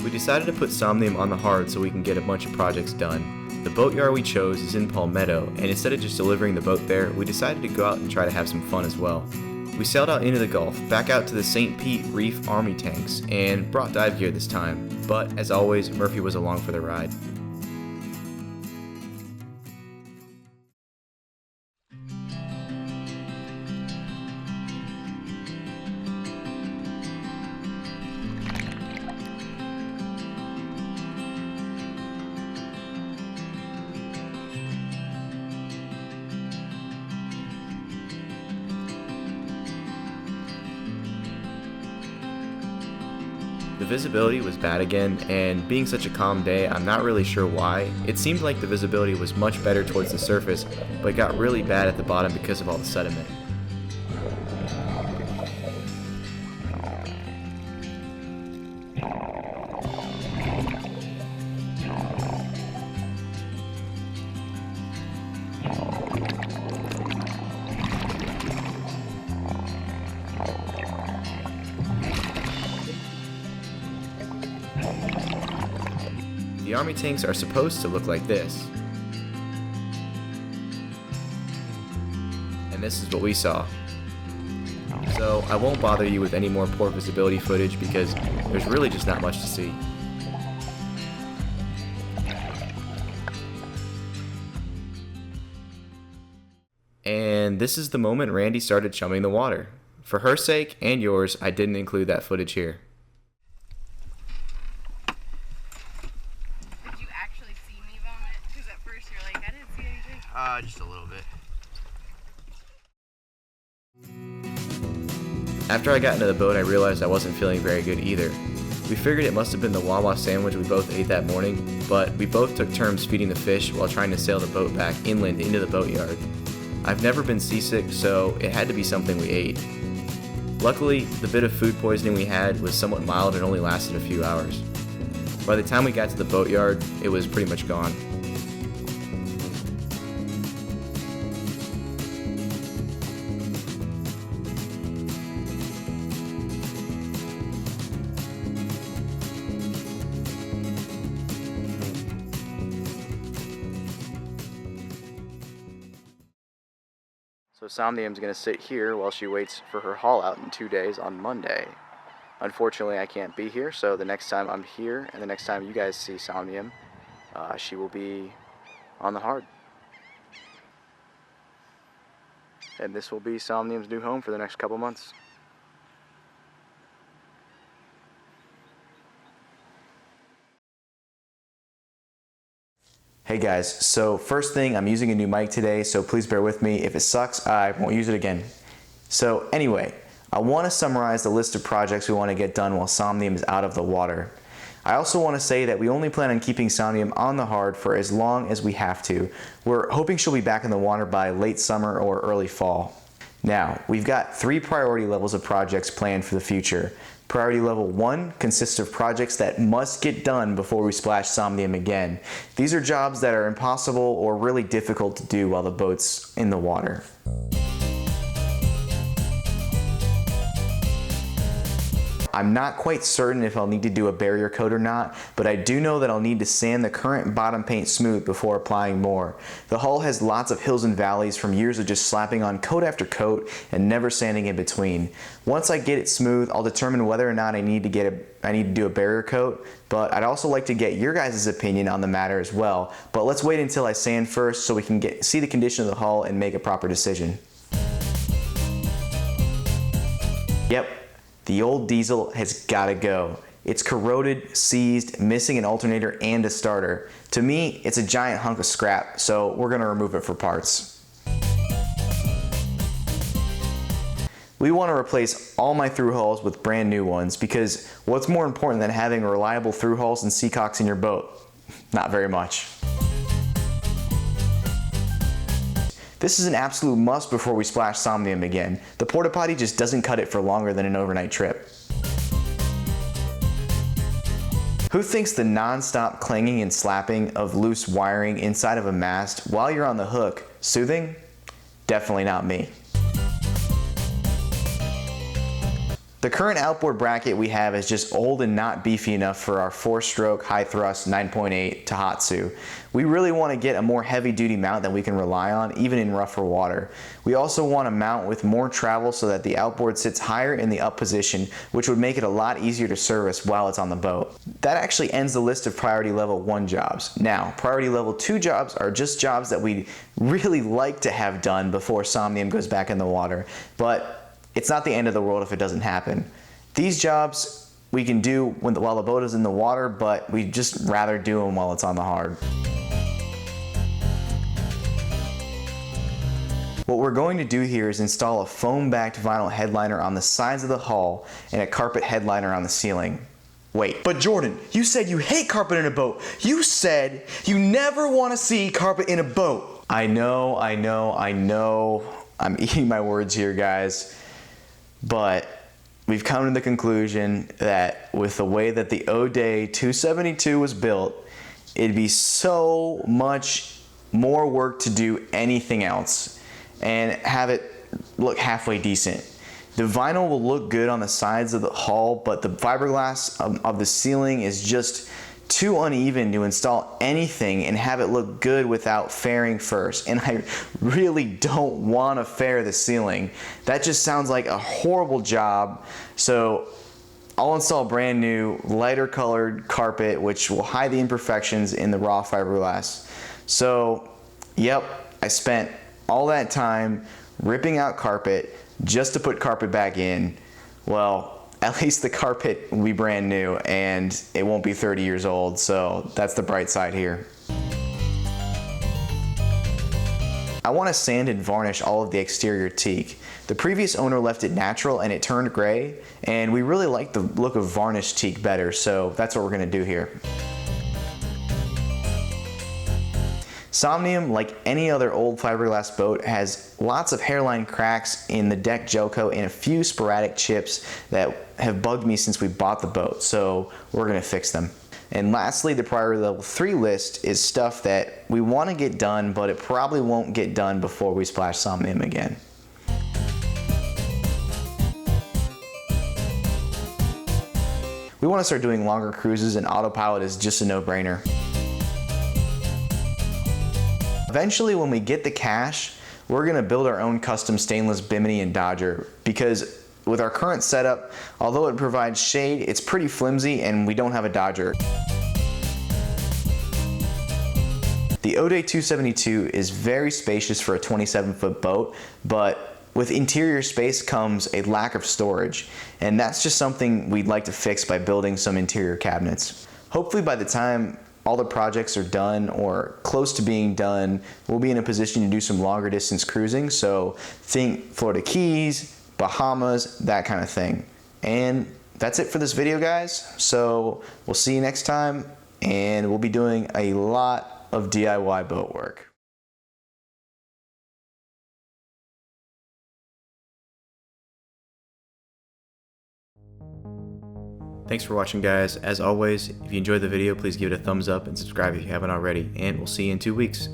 We decided to put Somnium on the hard so we can get a bunch of projects done. The boatyard we chose is in Palmetto, and instead of just delivering the boat there, we decided to go out and try to have some fun as well. We sailed out into the Gulf, back out to the St. Pete Reef Army tanks, and brought dive gear this time, but as always, Murphy was along for the ride. The visibility was bad again, and being such a calm day, I'm not really sure why. It seemed like the visibility was much better towards the surface, but it got really bad at the bottom because of all the sediment. The Army tanks are supposed to look like this. And this is what we saw. So I won't bother you with any more poor visibility footage because there's really just not much to see. And this is the moment Randy started chumming the water. For her sake and yours, I didn't include that footage here. Just a little bit. After I got into the boat, I realized I wasn't feeling very good either. We figured it must have been the Wawa sandwich we both ate that morning, but we both took turns feeding the fish while trying to sail the boat back inland into the boatyard. I've never been seasick, so it had to be something we ate. Luckily, the bit of food poisoning we had was somewhat mild and only lasted a few hours. By the time we got to the boatyard, it was pretty much gone. So Somnium's going to sit here while she waits for her haul out in 2 days on Monday. Unfortunately, I can't be here, so the next time I'm here and the next time you guys see Somnium, she will be on the hard. And this will be Somnium's new home for the next couple months. Hey guys, so first thing, I'm using a new mic today, so please bear with me. If it sucks, I won't use it again. So anyway, I want to summarize the list of projects we want to get done while Somnium is out of the water. I also want to say that we only plan on keeping Somnium on the hard for as long as we have to. We're hoping she'll be back in the water by late summer or early fall. Now, we've got 3 priority levels of projects planned for the future. Priority level 1 consists of projects that must get done before we splash Somnium again. These are jobs that are impossible or really difficult to do while the boat's in the water. I'm not quite certain if I'll need to do a barrier coat or not, but I do know that I'll need to sand the current bottom paint smooth before applying more. The hull has lots of hills and valleys from years of just slapping on coat after coat and never sanding in between. Once I get it smooth, I'll determine whether or not I need to do a barrier coat, but I'd also like to get your guys' opinion on the matter as well. But let's wait until I sand first so we can see the condition of the hull and make a proper decision. Yep. The old diesel has got to go. It's corroded, seized, missing an alternator and a starter. To me, it's a giant hunk of scrap, so we're going to remove it for parts. We want to replace all my through hulls with brand new ones because what's more important than having reliable through hulls and seacocks in your boat? Not very much. This is an absolute must before we splash Somnium again. The porta potty just doesn't cut it for longer than an overnight trip. Who thinks the non-stop clanging and slapping of loose wiring inside of a mast while you're on the hook soothing? Definitely not me. The current outboard bracket we have is just old and not beefy enough for our 4-stroke high thrust 9.8 Tohatsu. We really want to get a more heavy duty mount that we can rely on even in rougher water. We also want a mount with more travel so that the outboard sits higher in the up position, which would make it a lot easier to service while it's on the boat. That actually ends the list of priority level 1 jobs. Now, priority level 2 jobs are just jobs that we'd really like to have done before Somnium goes back in the water, but it's not the end of the world if it doesn't happen. These jobs we can do while the boat is in the water, but we just rather do them while it's on the hard. What we're going to do here is install a foam-backed vinyl headliner on the sides of the hull and a carpet headliner on the ceiling. Wait, but Jordan, you said you hate carpet in a boat. You said you never want to see carpet in a boat. I know. I'm eating my words here, guys. But we've come to the conclusion that with the way that the O'Day 272 was built, it'd be so much more work to do anything else and have it look halfway decent. The vinyl will look good on the sides of the hull, but the fiberglass of the ceiling is just too uneven to install anything and have it look good without fairing first. And I really don't want to fair the ceiling. That just sounds like a horrible job. So I'll install brand new lighter colored carpet which will hide the imperfections in the raw fiberglass. So yep, I spent all that time ripping out carpet just to put carpet back in. Well, at least the carpet will be brand new and it won't be 30 years old, so that's the bright side here. I want to sand and varnish all of the exterior teak. The previous owner left it natural and it turned gray, and we really like the look of varnished teak better, so that's what we're going to do here. Somnium, like any other old fiberglass boat, has lots of hairline cracks in the deck gelcoat and a few sporadic chips that have bugged me since we bought the boat, so we're going to fix them. And lastly, the priority level 3 list is stuff that we want to get done, but it probably won't get done before we splash Somnium again. We want to start doing longer cruises, and autopilot is just a no-brainer. Eventually, when we get the cash, we're going to build our own custom stainless Bimini and Dodger, because with our current setup, although it provides shade, it's pretty flimsy and we don't have a Dodger. The O'Day 272 is very spacious for a 27-foot boat, but with interior space comes a lack of storage, and that's just something we'd like to fix by building some interior cabinets. Hopefully by the time all the projects are done or close to being done, we'll be in a position to do some longer distance cruising. So think Florida Keys, Bahamas, that kind of thing. And that's it for this video, guys. So we'll see you next time, and we'll be doing a lot of DIY boat work. Thanks for watching, guys. As always, if you enjoyed the video, please give it a thumbs up and subscribe if you haven't already, and we'll see you in 2 weeks.